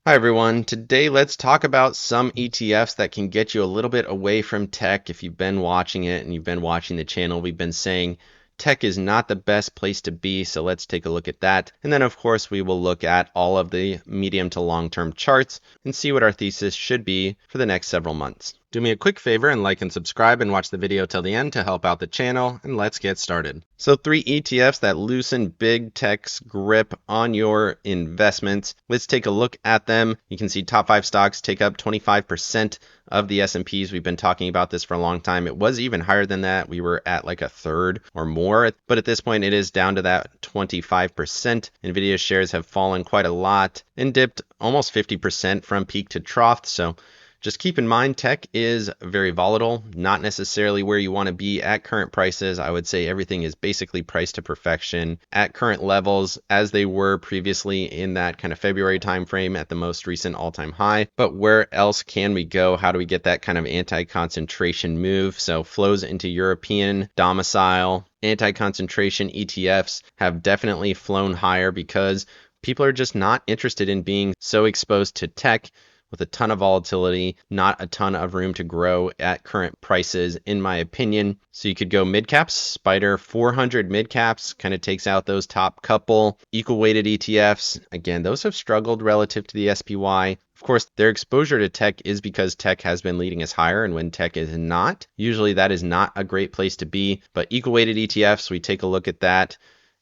Hi everyone. Today let's talk about some ETFs that can get you a little bit away from tech. If you've been watching it and you've been watching the channel, we've been saying tech is not the best place to be, so let's take a look at that. And then of course we will look at all of the medium to long-term charts and see what our thesis should be for the next several months. Do me a quick favor and like and subscribe and watch the video till the end to help out the channel, and let's get started. So 3 ETFs that loosen big tech's grip on your investments. Let's take a look at them. You can see top 5 stocks take up 25% of the S&Ps. We've been talking about this for a long time. It was even higher than that. We were at like a third or more, but at this point it is down to that 25%. NVDA shares have fallen quite a lot and dipped almost 50% from peak to trough. So just keep in mind, tech is very volatile, not necessarily where you want to be at current prices. I would say everything is basically priced to perfection at current levels as they were previously in that kind of February timeframe at the most recent all-time high. But where else can we go? How do we get that kind of anti-concentration move? So flows into European domicile, anti-concentration ETFs have definitely flown higher because people are just not interested in being so exposed to tech with a ton of volatility, not a ton of room to grow at current prices, in my opinion. So you could go mid caps, Spider 400 mid caps kind of takes out those top couple equal weighted ETFs. Again, those have struggled relative to the SPY. Of course, their exposure to tech is because tech has been leading us higher, and when tech is not, usually that is not a great place to be. But equal weighted ETFs, we take a look at that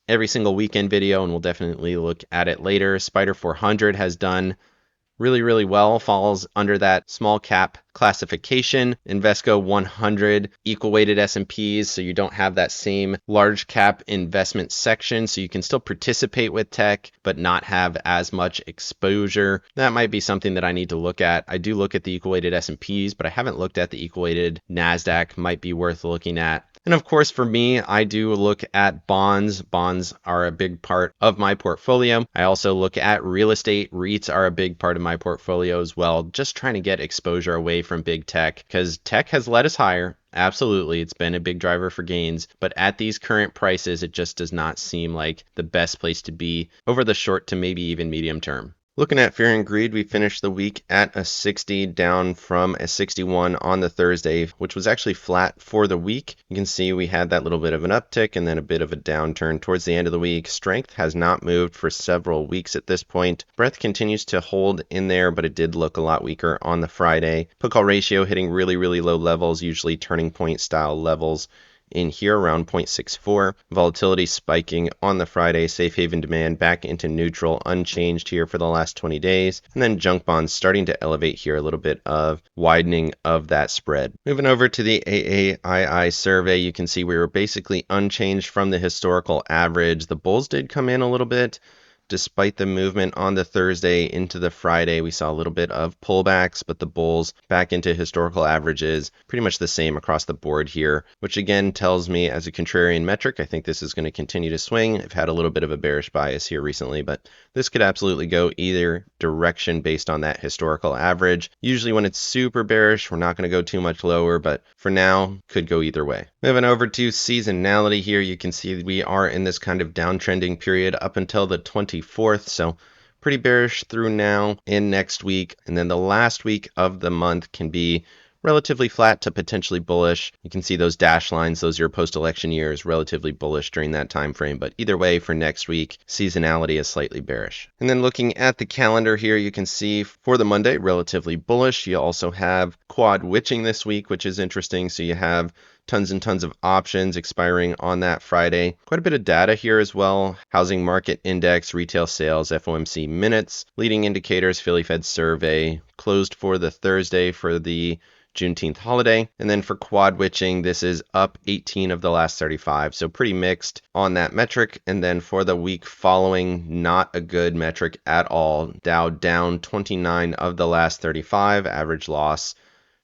every single weekend video, and we'll definitely look at it later. Spider 400 has done really well, falls under that small cap classification. Invesco 100 equal weighted S&Ps, so you don't have that same large cap investment section, so you can still participate with tech but not have as much exposure. That might be something that I need to look at. I do look at the equal weighted S&Ps, but I haven't looked at the equal weighted NASDAQ. Might be worth looking at. And of course, for me, I do look at bonds. Bonds are a big part of my portfolio. I also look at real estate. REITs are a big part of my portfolio as well. Just trying to get exposure away from big tech because tech has led us higher. Absolutely, it's been a big driver for gains, but at these current prices, it just does not seem like the best place to be over the short to maybe even medium term. Looking at Fear and Greed, we finished the week at a 60, down from a 61 on the Thursday, which was actually flat for the week. You can see we had that little bit of an uptick and then a bit of a downturn towards the end of the week. Strength has not moved for several weeks at this point. Breadth continues to hold in there, but it did look a lot weaker on the Friday. Put call ratio hitting really low levels, usually turning point style levels in here around 0.64. Volatility spiking on the Friday. Safe haven demand back into neutral, unchanged here for the last 20 days. And then junk bonds starting to elevate here, a little bit of widening of that spread. Moving over to the AAII survey, you can see we were basically unchanged from the historical average. The bulls did come in a little bit. Despite the movement on the Thursday into the Friday, we saw a little bit of pullbacks, but the bulls back into historical averages, pretty much the same across the board here, which again tells me as a contrarian metric, I think this is going to continue to swing. I've had a little bit of a bearish bias here recently, but this could absolutely go either direction based on that historical average. Usually when it's super bearish, we're not going to go too much lower, but for now, could go either way. Moving over to seasonality here, you can see we are in this kind of downtrending period up until the 24th, so pretty bearish through now and next week. And then the last week of the month can be relatively flat to potentially bullish. You can see those dash lines, those are your post-election years, relatively bullish during that time frame. But either way, for next week, seasonality is slightly bearish. And then looking at the calendar here, you can see for the Monday, relatively bullish. You also have quad witching this week, which is interesting. So you have tons and tons of options expiring on that Friday. Quite a bit of data here as well. Housing market index, retail sales, FOMC minutes, leading indicators, Philly Fed survey, closed for the Thursday for the Juneteenth holiday. And then for quad witching, this is up 18 of the last 35. So pretty mixed on that metric. And then for the week following, not a good metric at all. Dow down 29 of the last 35, average loss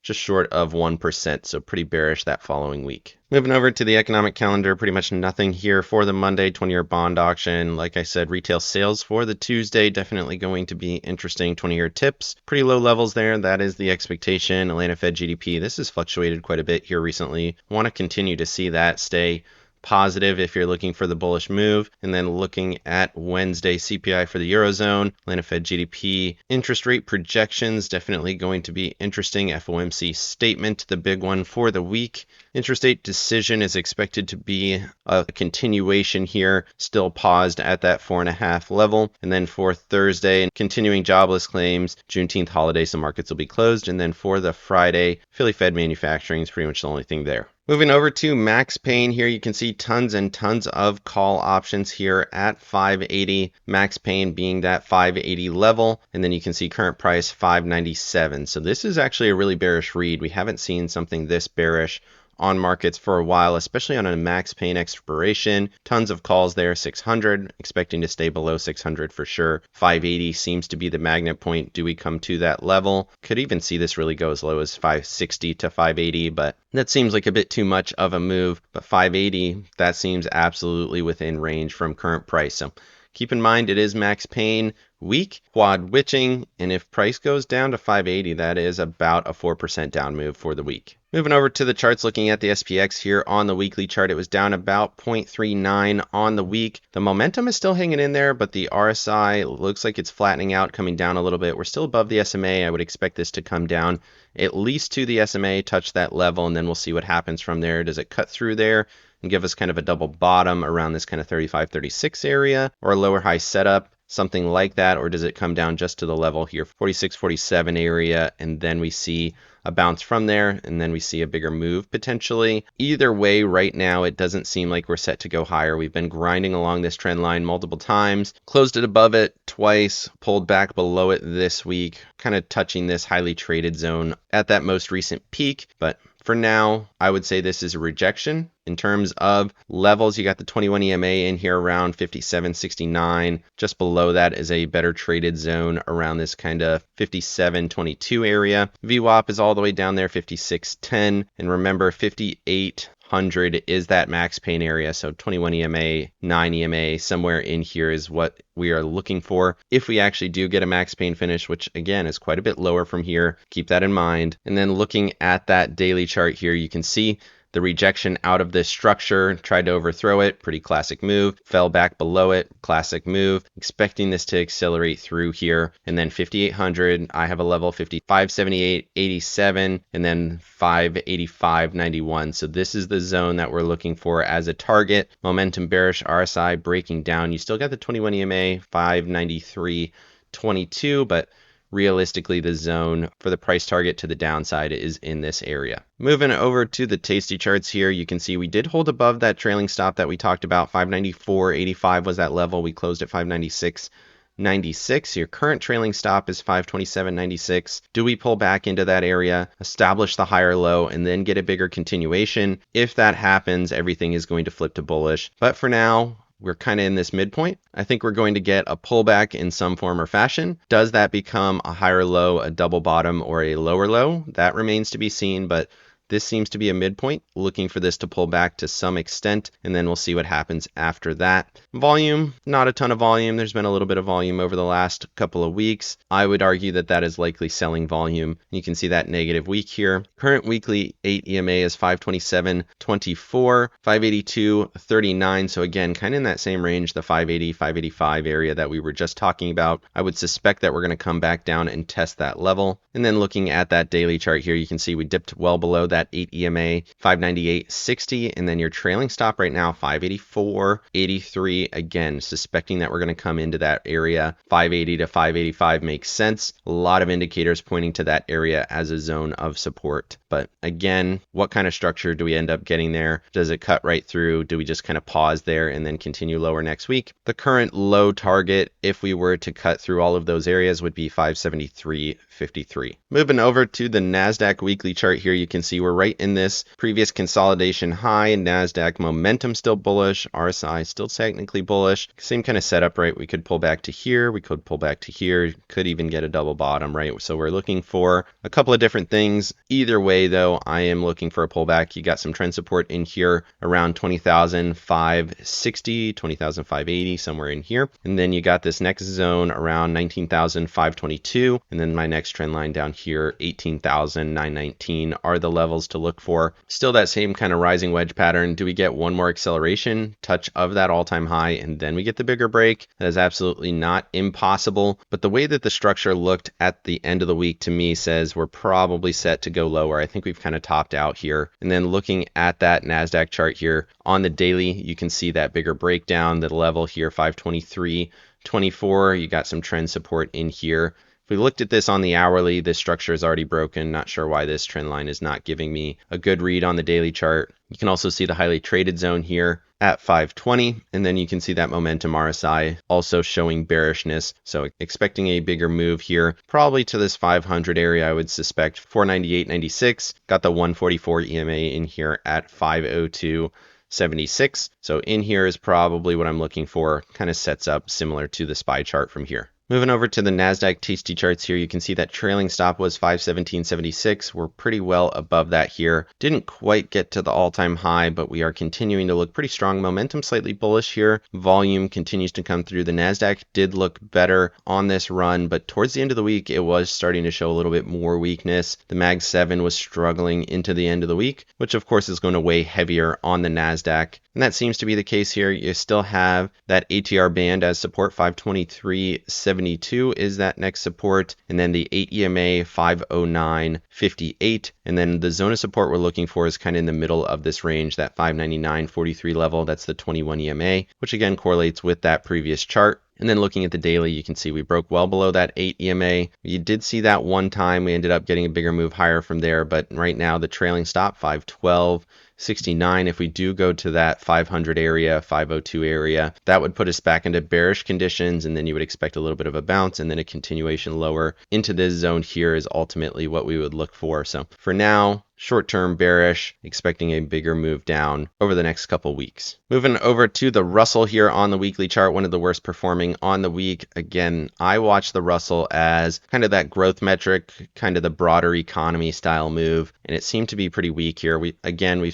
just short of 1%, so pretty bearish that following week. Moving over to the economic calendar, pretty much nothing here for the Monday 20-year bond auction. Like I said, retail sales for the Tuesday, definitely going to be interesting. 20-year tips, pretty low levels there. That is the expectation. Atlanta Fed GDP, this has fluctuated quite a bit here recently. Want to continue to see that stay positive if you're looking for the bullish move. And then looking at Wednesday CPI for the Eurozone, Atlanta Fed GDP, interest rate projections, definitely going to be interesting. FOMC statement, the big one for the week. Interest rate decision is expected to be a continuation here, still paused at that 4.5 level. And then for Thursday, continuing jobless claims, Juneteenth holiday, so markets will be closed. And then for the Friday, Philly Fed manufacturing is pretty much the only thing there. Moving over to Max Pain here, you can see tons and tons of call options here at 580. Max Pain being that 580 level, and then you can see current price 597. So this is actually a really bearish read. We haven't seen something this bearish on markets for a while, especially on a max pain expiration. Tons of calls there, 600, expecting to stay below 600 for sure. 580 seems to be the magnet point. Do we come to that level? Could even see this really go as low as 560 to 580, but that seems like a bit too much of a move. But 580, that seems absolutely within range from current price. So keep in mind, it is max pain week, quad witching, and if price goes down to 580, that is about a 4% down move for the week. Moving over to the charts, looking at the SPX here on the weekly chart, it was down about 0.39 on the week. The momentum is still hanging in there, but the RSI looks like it's flattening out, coming down a little bit. We're still above the SMA. I would expect this to come down at least to the SMA, touch that level, and then we'll see what happens from there. Does it cut through there and give us kind of a double bottom around this kind of 35, 36 area, or a lower high setup? Something like that, or does it come down just to the level here, 46, 47 area, and then we see a bounce from there, and then we see a bigger move potentially? Either way, right now, it doesn't seem like we're set to go higher. We've been grinding along this trend line multiple times, closed it above it twice, pulled back below it this week, kind of touching this highly traded zone at that most recent peak, but for now, I would say this is a rejection. In terms of levels, you got the 21 EMA in here around 57.69. Just below that is a better traded zone around this kind of 57.22 area. VWAP is all the way down there, 56.10. And remember, 5800 is that max pain area. So 21 EMA, 9 EMA, somewhere in here is what we are looking for. If we actually do get a max pain finish, which again is quite a bit lower from here, keep that in mind. And then looking at that daily chart here, you can see the rejection out of this structure, tried to overthrow it, pretty classic move, fell back below it, classic move, expecting this to accelerate through here, and then 5800, I have a level 5578.87, and then 585.91. So this is the zone that we're looking for as a target. Momentum bearish, RSI breaking down. You still got the 21 EMA, 593.22, but realistically, the zone for the price target to the downside is in this area. Moving over to the Tasty charts here, you can see we did hold above that trailing stop that we talked about. 594.85 was that level. We closed at 596.96. Your current trailing stop is 527.96. Do we pull back into that area, establish the higher low, and then get a bigger continuation? If that happens, everything is going to flip to bullish. But for now, we're kind of in this midpoint. I think we're going to get a pullback in some form or fashion. Does that become a higher low, a double bottom, or a lower low? That remains to be seen, but this seems to be a midpoint, looking for this to pull back to some extent, and then we'll see what happens after that. Volume, not a ton of volume. There's been a little bit of volume over the last couple of weeks. I would argue that that is likely selling volume. You can see that negative week here. Current weekly 8 EMA is 527.24, 582.39. So again, kind of in that same range, the 580, 585 area that we were just talking about. I would suspect that we're going to come back down and test that level. And then looking at that daily chart here, you can see we dipped well below that 8 EMA, 598.60, and then your trailing stop right now, 584.83. Again, suspecting that we're going to come into that area. 580 to 585 makes sense. A lot of indicators pointing to that area as a zone of support. But again, what kind of structure do we end up getting there? Does it cut right through? Do we just kind of pause there and then continue lower next week? The current low target, if we were to cut through all of those areas, would be 573.53. Moving over to the NASDAQ weekly chart here, you can see we're right in this previous consolidation high. NASDAQ momentum still bullish, RSI still technically bullish. Same kind of setup, right? We could pull back to here, we could pull back to here, could even get a double bottom, right? So we're looking for a couple of different things. Either way, though, I am looking for a pullback. You got some trend support in here around 20,560, 20,580, somewhere in here. And then you got this next zone around 19,522. And then my next trend line down here, 18,919 are the levels levels to look for. Still that same kind of rising wedge pattern. Do we get one more acceleration, touch of that all-time high, and then we get the bigger break? That is absolutely not impossible. But the way that the structure looked at the end of the week to me says we're probably set to go lower. I think we've kind of topped out here. And then looking at that NASDAQ chart here on the daily, you can see that bigger breakdown, the level here, 523.24. You got some trend support in here. If we looked at this on the hourly, this structure is already broken. Not sure why this trend line is not giving me a good read on the daily chart. You can also see the highly traded zone here at 520, and then you can see that momentum RSI also showing bearishness. So expecting a bigger move here, probably to this 500 area, I would suspect 498.96. Got the 144 EMA in here at 502.76. So in here is probably what I'm looking for. Kind of sets up similar to the SPY chart from here. Moving over to the NASDAQ Tasty charts here, you can see that trailing stop was 517.76. We're pretty well above that here. Didn't quite get to the all-time high, but we are continuing to look pretty strong. Momentum slightly bullish here. Volume continues to come through. The NASDAQ did look better on this run, but towards the end of the week, it was starting to show a little bit more weakness. The Mag 7 was struggling into the end of the week, which of course is going to weigh heavier on the NASDAQ. And that seems to be the case here. You still have that ATR band as support. 523.72 is that next support, and then the 8 EMA 509.58, and then the zone of support we're looking for is kind of in the middle of this range, that 599.43 level. That's the 21 EMA, which again correlates with that previous chart. And then looking at the daily, you can see we broke well below that 8 EMA. You did see that one time. We ended up getting a bigger move higher from there, but right now the trailing stop 512.69. If we do go to that 500 area, 502 area, that would put us back into bearish conditions, and then you would expect a little bit of a bounce, and then a continuation lower into this zone here is ultimately what we would look for. So for now, short-term bearish, expecting a bigger move down over the next couple weeks. Moving over to the Russell here on the weekly chart, one of the worst performing on the week. Again, I watch the Russell as kind of that growth metric, kind of the broader economy style move, and it seemed to be pretty weak here. We've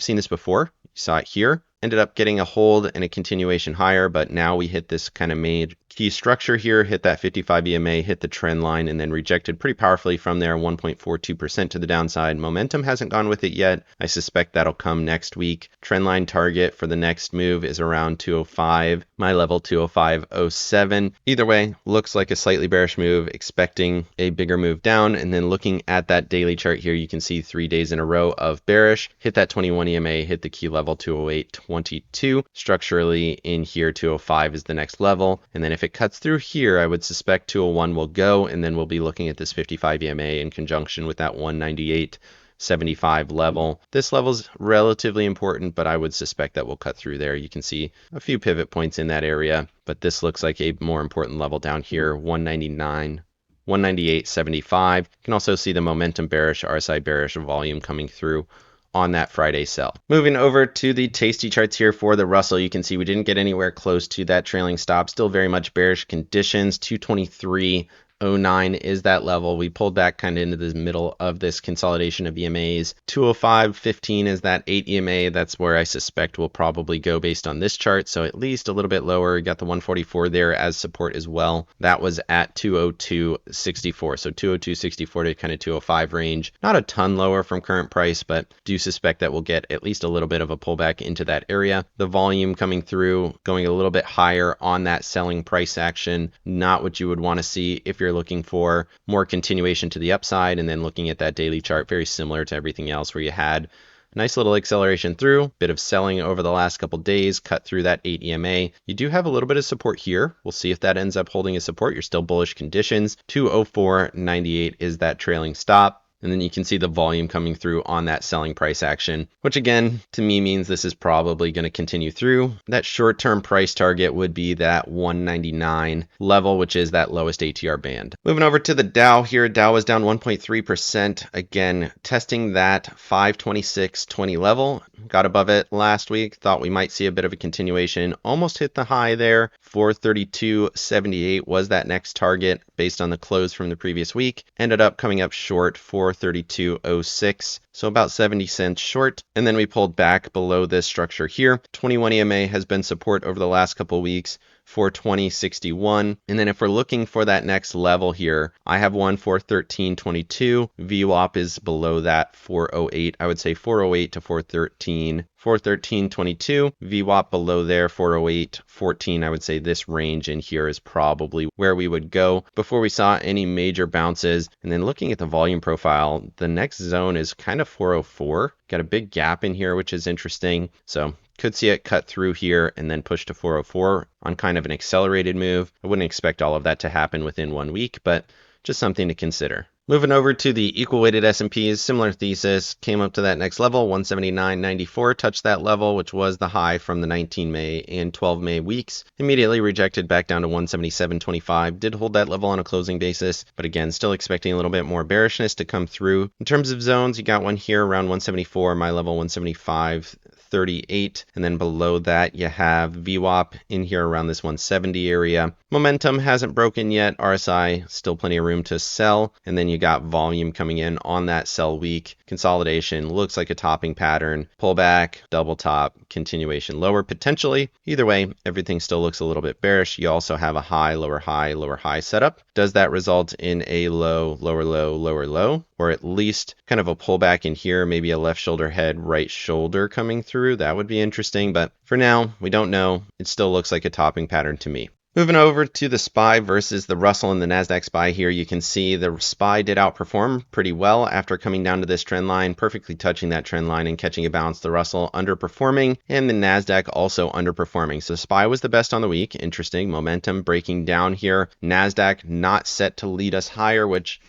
seen this before. You saw it here. Ended up getting a hold and a continuation higher, but now we hit this kind of main key structure here, hit that 55 EMA, hit the trend line, and then rejected pretty powerfully from there, 1.42% to the downside. Momentum hasn't gone with it yet. I suspect that'll come next week. Trend line target for the next move is around 205. My level 205.07. Either way, looks like a slightly bearish move, expecting a bigger move down. And then looking at that daily chart here, you can see 3 days in a row of bearish. Hit that 21 EMA, hit the key level 208.22. Structurally in here, 205 is the next level. And then if it cuts through here, I would suspect 201 will go, and then we'll be looking at this 55 EMA in conjunction with that 198.75 level. This level is relatively important, but I would suspect that we'll cut through there. You can see a few pivot points in that area, but this looks like a more important level down here, 198.75. You can also see the momentum bearish, RSI bearish volume coming through on that Friday sell. Moving over to the Tasty charts here for the Russell, you can see we didn't get anywhere close to that trailing stop. Still very much bearish conditions. 223.09 is that level. We pulled back kind of into the middle of this consolidation of EMAs. 205.15 is that 8 EMA. That's where I suspect we'll probably go based on this chart. So at least a little bit lower. We got the 144 there as support as well. That was at 202.64. So 202.64 to kind of 205 range. Not a ton lower from current price, but do suspect that we'll get at least a little bit of a pullback into that area. The volume coming through, going a little bit higher on that selling price action. Not what you would want to see if you're looking for more continuation to the upside. And then looking at that daily chart, very similar to everything else, where you had a nice little acceleration through, bit of selling over the last couple days, cut through that 8 EMA. You do have a little bit of support here. We'll see if that ends up holding a support. You're still bullish conditions. 204.98 is that trailing stop. And then you can see the volume coming through on that selling price action, which again, to me means this is probably going to continue through. That short-term price target would be that 199 level, which is that lowest ATR band. Moving over to the Dow here, Dow was down 1.3%. Again, testing that 526.20 level. Got above it last week. Thought we might see a bit of a continuation. Almost hit the high there. 432.78 was that next target based on the close from the previous week. Ended up coming up short, 432.06. so about 70 cents short, and then we pulled back below this structure here. 21 EMA has been support over the last couple of weeks. 420.61, and then if we're looking for that next level here, I have one for 13.22. VWAP is below that 408. I would say 408 to 413. 413.22, VWAP below there, 408.14. I would say this range in here is probably where we would go before we saw any major bounces. And then looking at the volume profile, the next zone is kind of 404. Got a big gap in here, which is interesting. So could see it cut through here and then push to 404 on kind of an accelerated move. I wouldn't expect all of that to happen within 1 week, but just something to consider. Moving over to the equal weighted S&Ps, similar thesis, came up to that next level, 179.94, touched that level, which was the high from the 19 May and 12 May weeks. Immediately rejected back down to 177.25, did hold that level on a closing basis, but again, still expecting a little bit more bearishness to come through. In terms of zones, you got one here around 174, my level 175.38, and then below that you have VWAP in here around this 170 area. Momentum hasn't broken yet, RSI still plenty of room to sell, and then you got volume coming in on that sell week. Consolidation looks like a topping pattern, pullback, double top, continuation lower potentially. Either way, everything still looks a little bit bearish. You also have a high, lower high setup. Does that result in a low, lower low, lower low, or at least kind of a pullback in here, maybe a left shoulder head, right shoulder coming through? That would be interesting, but for now, we don't know. It still looks like a topping pattern to me. Moving over to the SPY versus the Russell and the NASDAQ SPY here, you can see the SPY did outperform pretty well after coming down to this trend line, perfectly touching that trend line and catching a bounce. The Russell underperforming and the NASDAQ also underperforming. So SPY was the best on the week. Interesting. Momentum breaking down here. NASDAQ not set to lead us higher, which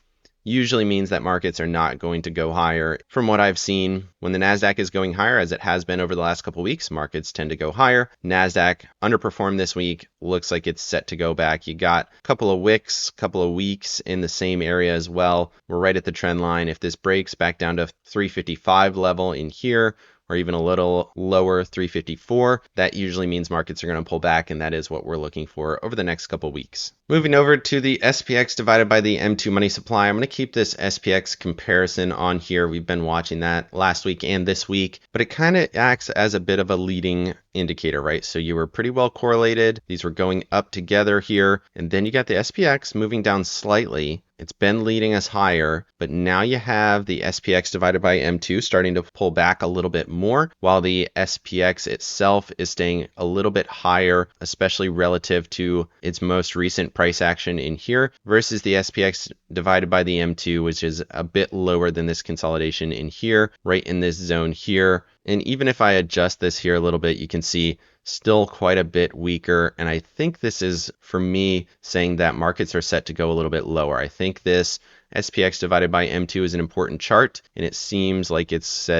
usually means that markets are not going to go higher. From what I've seen, when the NASDAQ is going higher, as it has been over the last couple of weeks, markets tend to go higher. NASDAQ underperformed this week. Looks like it's set to go back. You got a couple of wicks, couple of weeks in the same area as well. We're right at the trend line. If this breaks back down to 355 level in here, or even a little lower, 354, that usually means markets are going to pull back, and that is what we're looking for over the next couple weeks. Moving over to the SPX divided by the M2 money supply, I'm going to keep this SPX comparison on here. We've been watching that last week and this week, but it kind of acts as a bit of a leading indicator, right? So you were pretty well correlated. These were going up together here, and then you got the SPX moving down slightly. It's been leading us higher, but now you have the SPX divided by M2 starting to pull back a little bit more, while the SPX itself is staying a little bit higher, especially relative to its most recent price action in here, versus the SPX divided by the M2, which is a bit lower than this consolidation in here, right in this zone here. And even if I adjust this here a little bit, you can see still quite a bit weaker. And I think this is, for me, saying that markets are set to go a little bit lower. I think this SPX divided by M2 is an important chart, and it seems like it's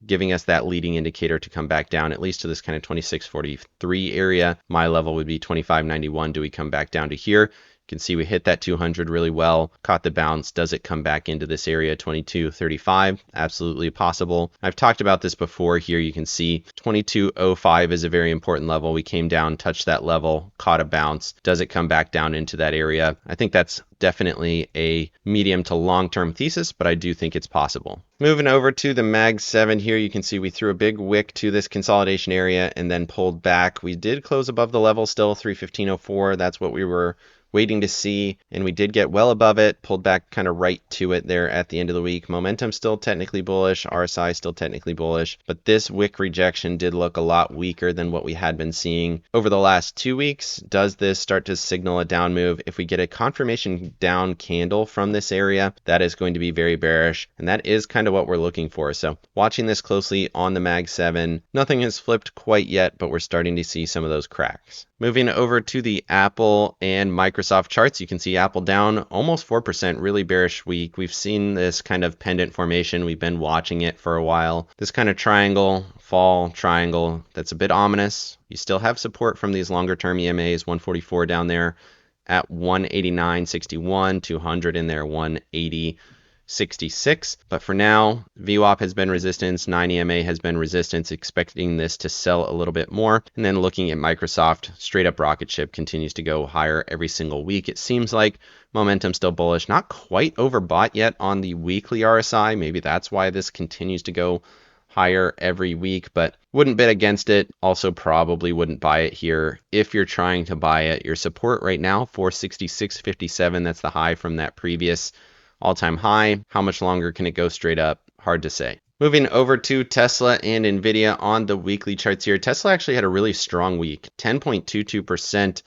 giving us that leading indicator to come back down, at least to this kind of 2643 area. My level would be 2591. Do we come back down to here? You can see we hit that 200 really well, caught the bounce. Does it come back into this area, 2235? Absolutely possible. I've talked about this before here. You can see 2205 is a very important level. We came down, touched that level, caught a bounce. Does it come back down into that area? I think that's definitely a medium to long-term thesis, but I do think it's possible. Moving over to the Mag 7 here, you can see we threw a big wick to this consolidation area and then pulled back. We did close above the level still, 315.04. That's what we were waiting to see, and we did get well above it, pulled back kind of right to it there at the end of the week. Momentum still technically bullish, RSI still technically bullish, but this wick rejection did look a lot weaker than what we had been seeing over the last 2 weeks. Does this start to signal a down move? If we get a confirmation down candle from this area, that is going to be very bearish, and that is kind of what we're looking for. So watching this closely on the Mag 7, nothing has flipped quite yet, but we're starting to see some of those cracks. Moving over to the Apple and Microsoft charts, you can see Apple down almost 4%, really bearish week. We've seen this kind of pendant formation. We've been watching it for a while. This kind of triangle, fall triangle, that's a bit ominous. You still have support from these longer term EMAs, 144 down there at 189.61, 200 in there, 180. 66. But for now, VWAP has been resistance, 9 EMA has been resistance, expecting this to sell a little bit more. And then looking at Microsoft, straight up rocket ship continues to go higher every single week. It seems like momentum still bullish, not quite overbought yet on the weekly RSI. Maybe that's why this continues to go higher every week, but wouldn't bet against it. Also probably wouldn't buy it here if you're trying to buy it. Your support right now, 466.57, that's the high from that previous all-time high. How much longer can it go straight up? Hard to say. Moving over to Tesla and NVIDIA on the weekly charts here. Tesla actually had a really strong week, 10.22%.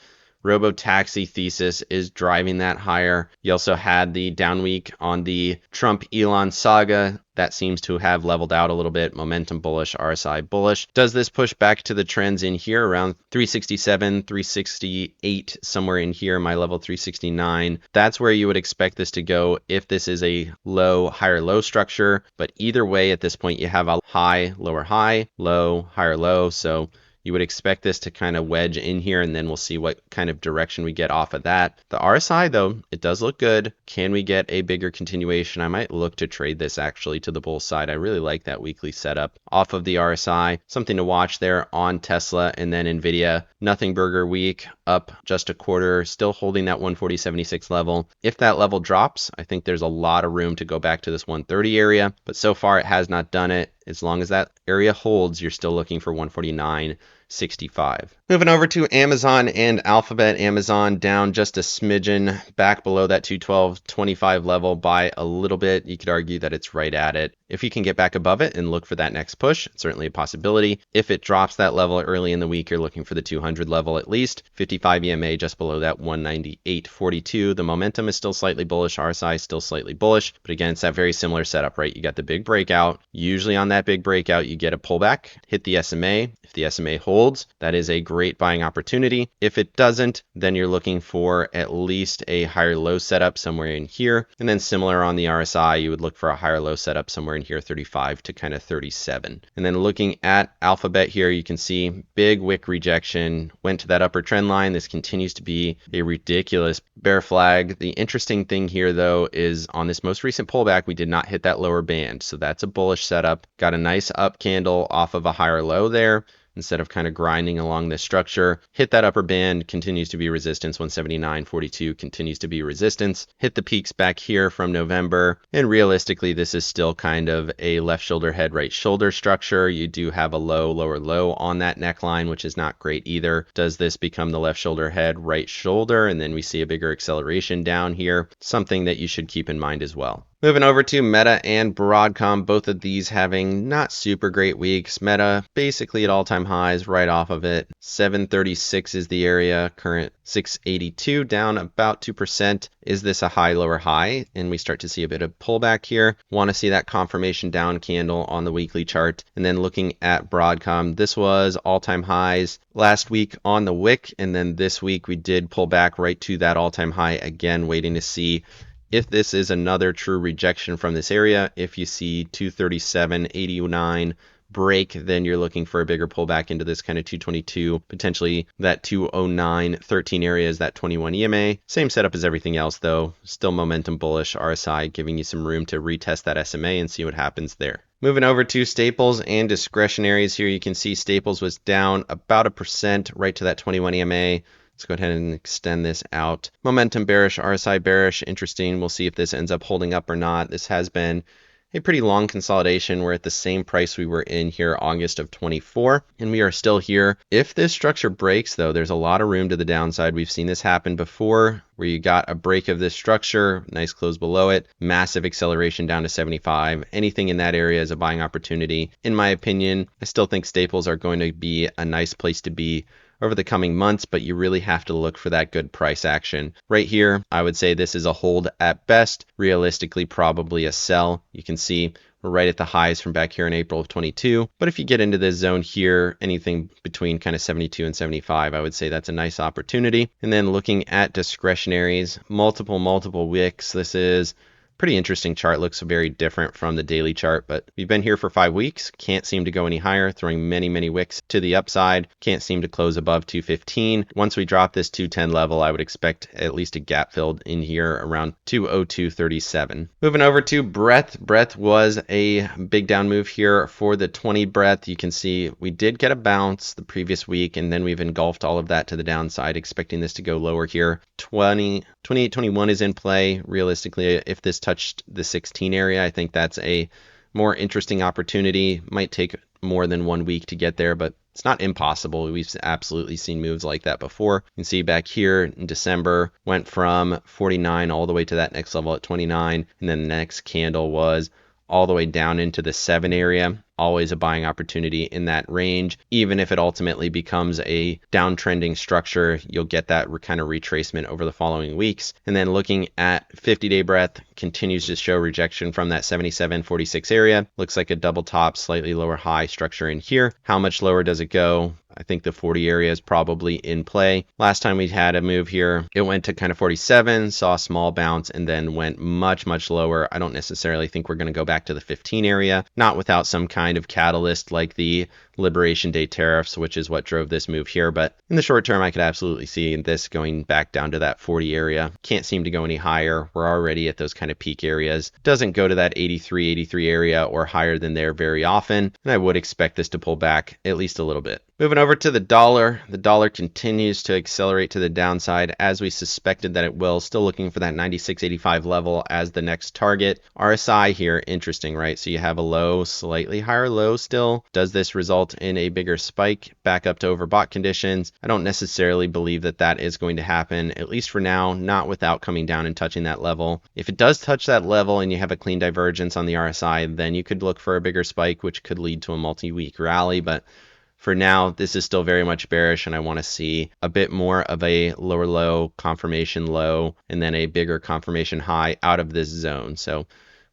Robo-taxi thesis is driving that higher. You also had the down week on the Trump-Elon saga. That seems to have leveled out a little bit. Momentum bullish, RSI bullish. Does this push back to the trends in here around 367, 368, somewhere in here, my level 369? That's where you would expect this to go if this is a low, higher low structure. But either way, at this point, you have a high, low, higher low. So you would expect this to kind of wedge in here, and then we'll see what kind of direction we get off of that. The RSI, though, it does look good. Can we get a bigger continuation? I might look to trade this actually to the bull side. I really like that weekly setup off of the RSI. Something to watch there on Tesla. And then NVIDIA, nothing burger week, up just a quarter, still holding that 140.76 level. If that level drops, I think there's a lot of room to go back to this 130 area, but so far it has not done it. As long as that area holds, you're still looking for 149.65. Moving over to Amazon and Alphabet. Amazon down just a smidgen, back below that 212.25 level by a little bit. You could argue that it's right at it. If you can get back above it and look for that next push, it's certainly a possibility. If it drops that level early in the week, you're looking for the 200 level at least. 55 EMA just below that 198.42. The momentum is still slightly bullish. RSI is still slightly bullish. But again, it's that very similar setup, right? You got the big breakout. Usually on that big breakout, you get a pullback, hit the SMA. If the SMA holds, that is a great buying opportunity. If it doesn't, then you're looking for at least a higher low setup somewhere in here. And then similar on the RSI, you would look for a higher low setup somewhere in here, 35 to kind of 37. And then looking at Alphabet here, you can see big wick rejection, went to that upper trend line. This continues to be a ridiculous bear flag. The interesting thing here, though, is on this most recent pullback, we did not hit that lower band. So that's a bullish setup. Got a nice up candle off of a higher low there. Instead of kind of grinding along this structure, hit that upper band, continues to be resistance. 179.42 continues to be resistance. Hit the peaks back here from November, and realistically this is still kind of a left shoulder head, right shoulder structure. You do have a low, lower low on that neckline, which is not great either. Does this become the left shoulder head, right shoulder, and then we see a bigger acceleration down here? Something that you should keep in mind as well. Moving over to Meta and Broadcom, both of these having not super great weeks. Meta basically at all-time highs right off of it. 736 is the area, current 682, down about 2%. Is this a high, lower high? And we start to see a bit of pullback here. Want to see that confirmation down candle on the weekly chart. And then looking at Broadcom, this was all-time highs last week on the wick, and then this week we did pull back right to that all-time high again, waiting to see if this is another true rejection from this area. If you see 237.89 break, then you're looking for a bigger pullback into this kind of 222, potentially that 209.13 area is that 21 EMA. Same setup as everything else though, still momentum bullish, RSI giving you some room to retest that SMA and see what happens there. Moving over to staples and discretionaries here, you can see staples was down about 1% right to that 21 EMA. Let's go ahead and extend this out. Momentum bearish, RSI bearish, interesting. We'll see if this ends up holding up or not. This has been a pretty long consolidation. We're at the same price we were in here August of 24, and we are still here. If this structure breaks though, there's a lot of room to the downside. We've seen this happen before where you got a break of this structure, nice close below it, massive acceleration down to 75. Anything in that area is a buying opportunity. In my opinion, I still think staples are going to be a nice place to be over the coming months, but you really have to look for that good price action. Right here, I would say this is a hold at best, realistically probably a sell. You can see we're right at the highs from back here in April of 22, but if you get into this zone here, anything between kind of 72 and 75, I would say that's a nice opportunity. And then looking at discretionaries, multiple wicks. This is Pretty interesting chart, looks very different from the daily chart, but we've been here for 5 weeks, can't seem to go any higher, throwing many wicks to the upside, can't seem to close above 215. Once we drop this 210 level, I would expect at least a gap filled in here around 202.37. Moving over to breadth. Breadth was a big down move here for the 20 breadth. You can see we did get a bounce the previous week, and then we've engulfed all of that to the downside, expecting this to go lower here. 28.21 is in play. Realistically, if this touched the 16 area, I think that's a more interesting opportunity. Might take more than 1 week to get there, but it's not impossible. We've absolutely seen moves like that before. You can see back here in December, went from 49 all the way to that next level at 29, and then the next candle was all the way down into the 7 area. Always a buying opportunity in that range. Even if it ultimately becomes a downtrending structure, you'll get that kind of retracement over the following weeks. And then looking at 50-day breadth, continues to show rejection from that 77.46 area. Looks like a double top, slightly lower high structure in here. How much lower does it go? I think the 40 area is probably in play. Last time we had a move here, it went to kind of 47, saw a small bounce, and then went much lower. I don't necessarily think we're going to go back to the 15 area, not without some kind of catalyst like the Liberation Day tariffs, which is what drove this move here. But in the short term, I could absolutely see this going back down to that 40 area. Can't seem to go any higher. We're already at those kind of peak areas. Doesn't go to that 83 area or higher than there very often. And I would expect this to pull back at least a little bit. Moving over to the dollar continues to accelerate to the downside as we suspected that it will. Still looking for that 96.85 level as the next target. RSI here, interesting, right? So you have a low, slightly higher low still. Does this result in a bigger spike back up to overbought conditions? I don't necessarily believe that that is going to happen, at least for now, not without coming down and touching that level. If it does touch that level and you have a clean divergence on the RSI, then you could look for a bigger spike, which could lead to a multi-week rally. But for now, this is still very much bearish, and I want to see a bit more of a lower low, confirmation low, and then a bigger confirmation high out of this zone. So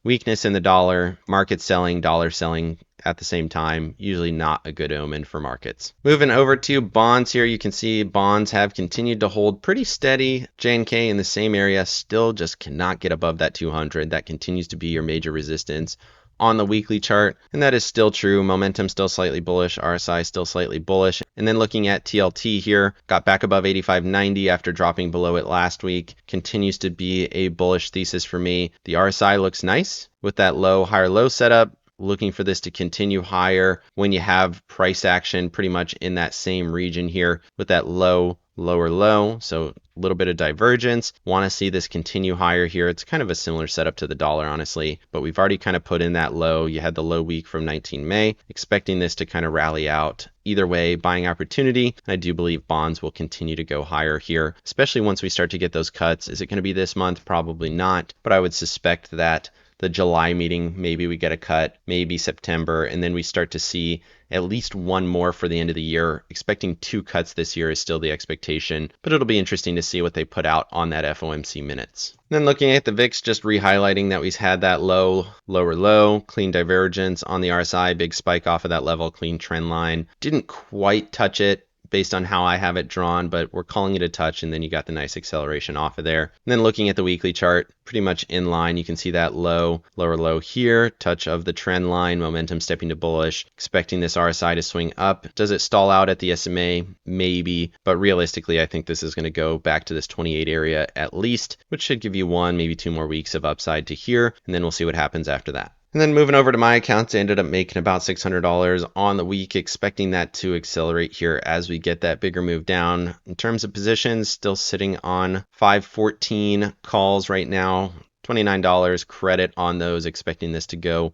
weakness in the dollar, market selling, dollar selling at the same time, usually not a good omen for markets. Moving over to bonds here, you can see bonds have continued to hold pretty steady. J&K in the same area still just cannot get above that 200. That continues to be your major resistance on the weekly chart, and that is still true. Momentum still slightly bullish, RSI still slightly bullish. And then looking at TLT here, got back above 85.90 after dropping below it last week. Continues to be a bullish thesis for me. The RSI looks nice with that low, higher low setup. Looking for this to continue higher when you have price action pretty much in that same region here with that low, lower low. So a little bit of divergence. Want to see this continue higher here. It's kind of a similar setup to the dollar, honestly, but we've already kind of put in that low. You had the low week from 19 May, expecting this to kind of rally out. Either way, buying opportunity. I do believe bonds will continue to go higher here, especially once we start to get those cuts. Is it going to be this month? Probably not, but I would suspect that the July meeting, maybe we get a cut, maybe September, and then we start to see at least one more for the end of the year. Expecting 2 cuts this year is still the expectation, but it'll be interesting to see what they put out on that FOMC minutes. And then looking at the VIX, just re-highlighting that we've had that low, lower low, clean divergence on the RSI, big spike off of that level, clean trend line. Didn't quite touch it based on how I have it drawn, but we're calling it a touch, and then you got the nice acceleration off of there. And then looking at the weekly chart, pretty much in line. You can see that low, lower low here, touch of the trend line, momentum stepping to bullish, expecting this RSI to swing up. Does it stall out at the SMA? Maybe, but realistically, I think this is going to go back to this 28 area at least, which should give you 1, maybe 2 more weeks of upside to here, and then we'll see what happens after that. And then moving over to my accounts, I ended up making about $600 on the week, expecting that to accelerate here as we get that bigger move down. In terms of positions, still sitting on 514 calls right now, $29 credit on those, expecting this to go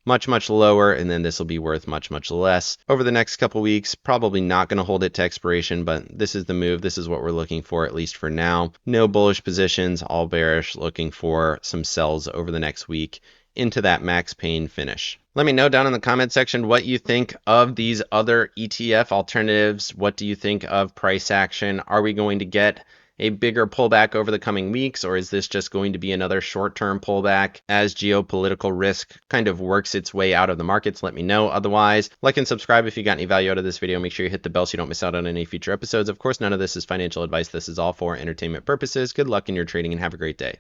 much lower, and then this will be worth much less over the next couple weeks. Probably not going to hold it to expiration, but this is the move. This is what we're looking for, at least for now. No bullish positions, all bearish, looking for some sells over the next week into that max pain finish. Let me know down in the comment section what you think of these other ETF alternatives. What do you think of price action? Are we going to get a bigger pullback over the coming weeks, or is this just going to be another short-term pullback as geopolitical risk kind of works its way out of the markets? Let me know. Otherwise, like and subscribe if you got any value out of this video. Make sure you hit the bell so you don't miss out on any future episodes. Of course, none of this is financial advice. This is all for entertainment purposes. Good luck in your trading and have a great day.